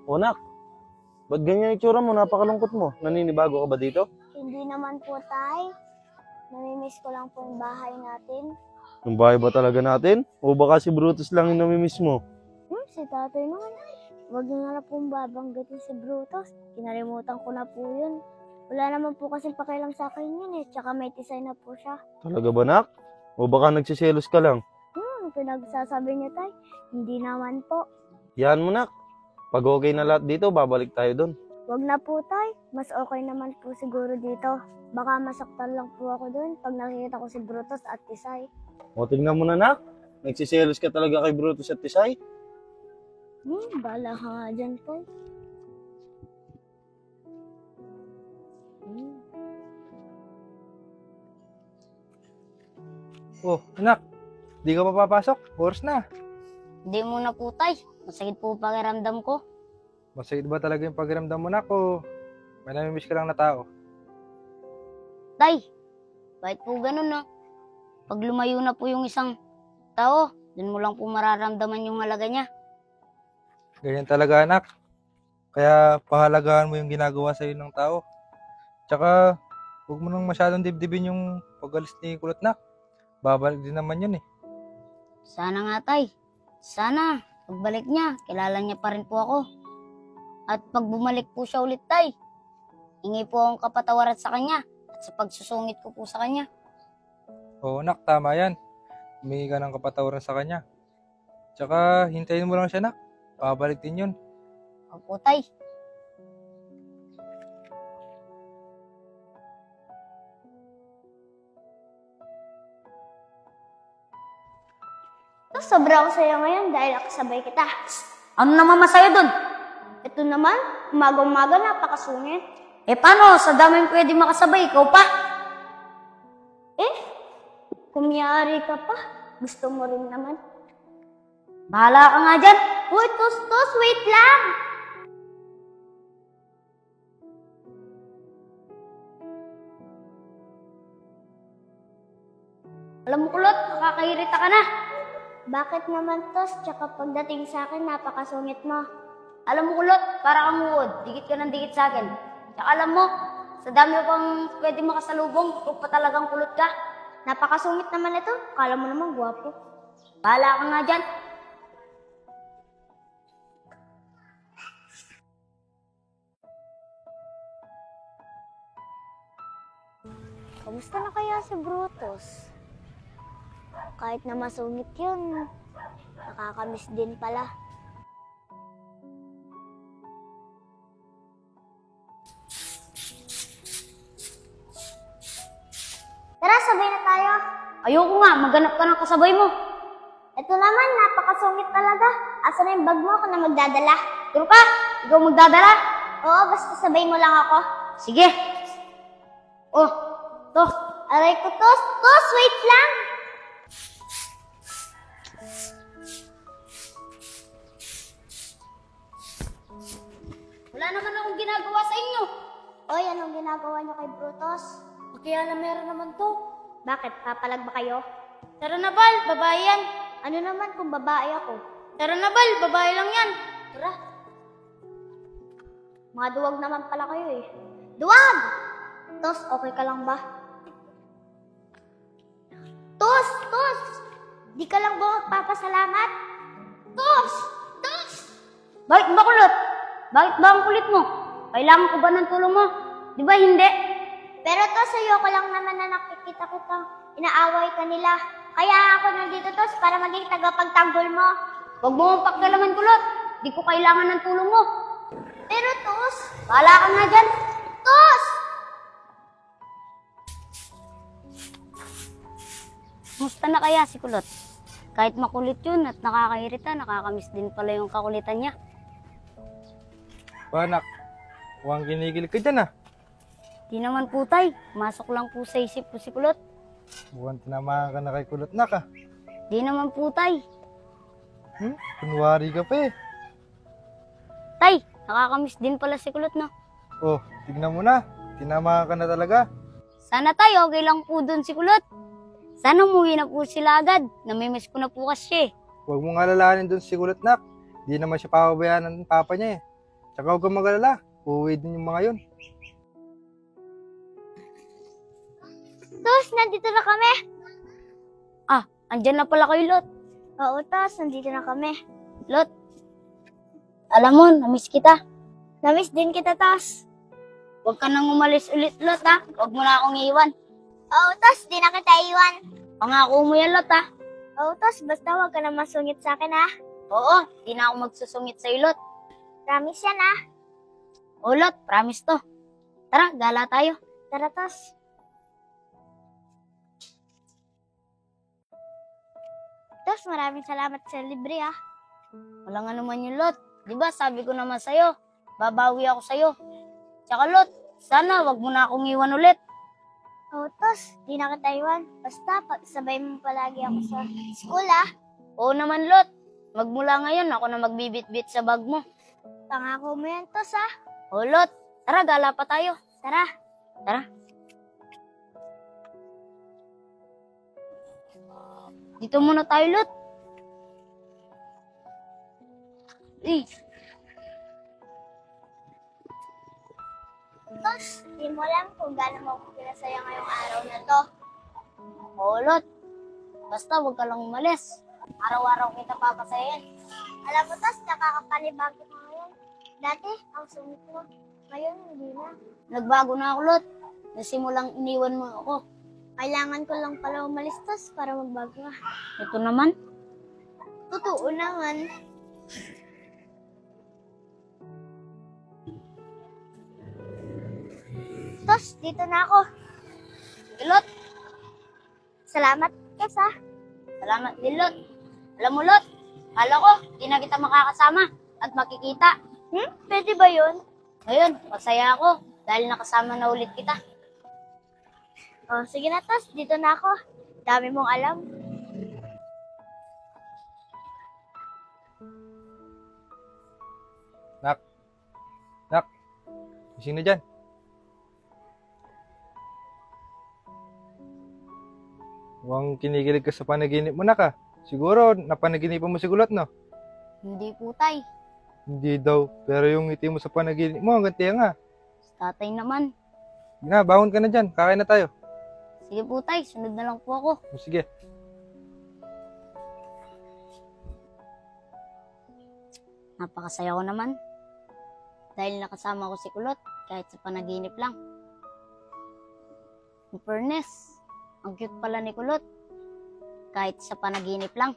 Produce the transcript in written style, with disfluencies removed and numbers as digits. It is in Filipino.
O nak, ba't ganyan itsura mo? Napakalungkot mo. Naninibago ka ba dito? Hindi naman po, Tay. Namimiss ko lang po yung bahay natin. Yung bahay ba talaga natin? O baka si Brutus lang yung namimiss mo? Si tatay naman. Huwag niyo na pong babanggitin si Brutus. Kinalimutan ko na po yun. Wala naman po kasing pakialam sa akin yun eh. Tsaka may tisay na po siya. Talaga ba nak? O baka nagsiselos ka lang? Pinagsasabi niyo, Tay. Hindi naman po. Yan mo nak. Pag okay na lahat dito, babalik tayo doon. Huwag na po, Tay. Mas okay naman po siguro dito. Baka masaktan lang po ako doon pag nakikita ko si Brutus at Tisay. O tingnan mo na nak. Nagsiselos ka talaga kay Brutus at Tisay? Bala ka nga dyan, Tay. Oh, anak. Di ka pa papasok? Oras na. Hindi muna po, Tay. Masakit po pakiramdam ko. Masakit ba talaga yung pakiramdam mo na o may namimiss ka lang na tao? Tay, bakit po ganun no? Pag lumayo na po yung isang tao, dun mo lang po mararamdaman yung halaga niya. Ganyan talaga anak. Kaya pahalagahan mo yung ginagawa sa'yo ng tao. Tsaka huwag mo nang masyadong dibdibin yung pag-alis ni Kulot na. Babalik din naman yun eh. Sana nga, Tay. Sana, pagbalik niya, kilala niya pa rin po ako. At pag bumalik po siya ulit, Tay, hingi po akong kapatawaran sa kanya at sa pagsusungit ko po sa kanya. Oo anak, tama yan. Humingi ka ng kapatawaran sa kanya. Tsaka hintayin mo lang siya nak. Babalik din yun. Opo, Tay. Sobra ako sa'yo ngayon dahil nakasabay kita. Ano naman masaya dun? Ito naman, umaga-umaga napakasungit. Paano? Sa daming pwede makasabay, ikaw pa? Kumiyari ka pa. Gusto mo rin naman. Bahala ka nga dyan. Uy, Tus, wait lang! Alam mo, Kulot, nakakairita ka na. Bakit naman, Tus? Tsaka pagdating sa akin, napakasungit mo. Alam mo, Kulot, para kang uod. Dikit ka ng dikit sa akin. Tsaka alam mo, sa dami mo pang pwede makasalubong, kung pa talagang kulot ka. Napakasungit naman ito. Kala mo naman gwapo. Bahala ka nga dyan. Kamusta na kaya si Brutus? Kahit na masungit yun, nakakamiss din pala. Tara, sabay na tayo. Ayoko nga, maghanap ka ng kasabay mo. Ito naman, napakasungit talaga. Asa na yung bag mo ako na magdadala? Turo ka, ikaw magdadala. Oo, basta sabay mo lang ako. Sige. Oh, to. Aray ko, Tus, wait lang! Wala naman akong ginagawa sa inyo. Oy, anong ginagawa niyo kay Brutus? Kaya na meron naman to. Bakit? Papalag ba kayo? Tara na, Bal, babae yan. Ano naman kung babae ako? Tara na, Bal, babae lang yan. Tara. Mga duwag naman pala kayo eh. Duwag! Tus, okay ka lang ba? Tus! Di ka lang ba magpapasalamat? Tus! Bakit ba, Kulot? Bakit ba ang kulit mo? Kailangan ko ba ng tulong mo? Di ba hindi? Pero Tus, ayoko lang naman na nakikita kitang inaaway ka nila. Kaya ako nandito, Tus, para maging tagapagtanggol mo. Huwag mo mong pakialaman, Kulot. Di ko kailangan ng tulong mo. Pero Tus, Bahala ka nga dyan. Tus! Musta na kaya si Kulot? Kahit makulit yun at nakakairita, nakakamiss din pala yung kakulitan niya. Ba anak, huwag kinikilig ka dyan ah. Di naman po, Tay. Masok lang po sa isip ko si Kulot. Mukhang tinamaan ka na kay Kulot na ka. Di naman po, Tay. Kunwari ka pa eh. Tay, nakakamiss din pala si Kulot, no? Oh, tignan mo na. Tinamaan ka na talaga. Sana, Tay, okay lang po dun si Kulot. Sana umuwi na po sila agad. Namimiss ko na po kasi. Huwag mong alalahanin doon si Kulot nak. Di naman siya papabayaan ng papa niya eh. Tsaka huwag kang mag-alala. Uuwi din yung mga yun. Tos, nandito na kami. Andyan na pala kayo, Lot. Oo, Tos, nandito na kami. Lot, alam mo, namiss kita. Namiss din kita, Tos. Huwag ka nang umalis ulit, Lot, ha? Huwag mo na akong iiwan. Oo, Tos, di na kita iwan. Pangako mo yan, Lot, ha? Oo, Tos, basta huwag ka na masungit sa akin, ha? Oo, di na ako magsusungit sa'yo, Lot. Promise yan, ha? Oo, Lot, promise to. Tara, gala tayo. Tara, Tos. Tos, maraming salamat sa libre, ha? Walang ano man yung Lot. Di ba, sabi ko naman sa'yo, babawi ako sa'yo. Tsaka, Lot, sana wag mo na akong iwan ulit. Oo, Tos, di na kita iwan. Basta, pagsabay mo palagi ako sa school, ha? Oo naman, Lot. Magmula ngayon, ako na magbibit-bit sa bag mo. Pangako mo yan, Tos, ha? Oo, Lot. Tara, gala pa tayo. Tara. Dito muna tayo, Lot. Tos, di mo alam kung gaano mo ako pinasaya ngayong araw na to. Oo, Lot. Basta wag ka lang umalis. Araw-araw kita papasayan. Alam mo, Tos, nakakapanibago ko ngayon. Dati, ang sungit mo. Ngayon, hindi na. Nagbago na ako, Lot. Nasimulang iniwan mo ako. Kailangan ko lang pala umalis, Tos, para magbago ka. Ito naman. Totoo naman. Tos, dito na ako. Sige, Lot. Salamat, Kes, ha? Salamat din, Lot. Alam mo, Lot, kala ko, di na kita makakasama at makikita. Pwede ba yun? Ngayon, masaya ako dahil nakasama na ulit kita. Oh, sige na, Tos. Dito na ako. Dami mong alam. Nak, sino dyan? Mukhang kinikilig ka sa panaginip mo, Nak, ah. Siguro, napanaginipan mo si Kulot, no? Hindi po, Tay. Hindi daw. Pero yung ngiti mo sa panaginip mo, hanggang tiyan nga. Sa tatay naman. Na, bahon ka na dyan. Kakain na tayo. Sige po, Tay. Sunod na lang po ako. O, sige. Napakasaya ko naman. Dahil nakasama ko si Kulot kahit sa panaginip lang. In fairness, ang cute pala ni Kulot kahit sa panaginip lang.